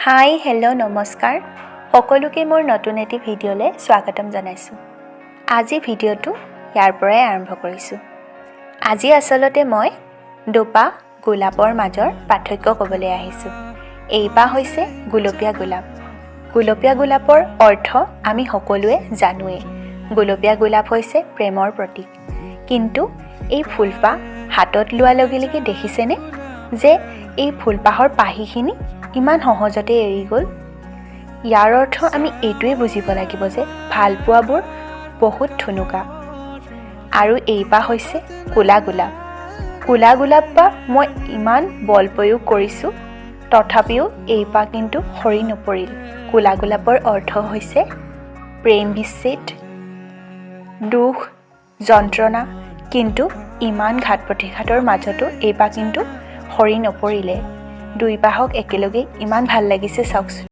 Hi hello' নমস্কাৰ সকলোকে মোৰ নতুন এটি ভিডিঅ'লৈ স্বাগতম জনাইছোঁ। আজি ভিডিঅ'টো ইয়াৰ পৰাই আৰম্ভ কৰিছোঁ। আজি আচলতে মই দুপা গোলাপৰ মাজৰ পাৰ্থক্য ক'বলৈ আহিছোঁ। এইপাহ হৈছে গুলপীয়া গোলাপ। গুলপীয়া গোলাপৰ অৰ্থ আমি সকলোৱে জানোৱেই। গুলপীয়া গোলাপ হৈছে প্ৰেমৰ প্ৰতীক। কিন্তু এই ফুলপাহ হাতত লোৱাৰ লগে লগে দেখিছেনে যে এই ফুলপাহৰ পাহিখিনি ইমান সহজতে এৰি গ'ল। ইয়াৰ অৰ্থ আমি এইটোৱে বুজিব লাগিব যে ভালপোৱাবোৰ বহুত ঠুনুকা। আৰু এইপাহ হৈছে ক'লা গোলাপ। ক'লা গোলাপ বা মই ইমান বল প্ৰয়োগ কৰিছোঁ, তথাপিও এইপাহ কিন্তু সৰি নপৰিল। ক'লা গোলাপৰ অৰ্থ হৈছে প্ৰেম বিচ্ছেদ, দুখ, যন্ত্ৰণা। কিন্তু ইমান ঘাত প্ৰতিঘাতৰ মাজতো এইপাহ কিন্তু সৰি নপৰিলে। দুইপাহক একেলগে ইমান ভাল লাগিছে চাওকচোন।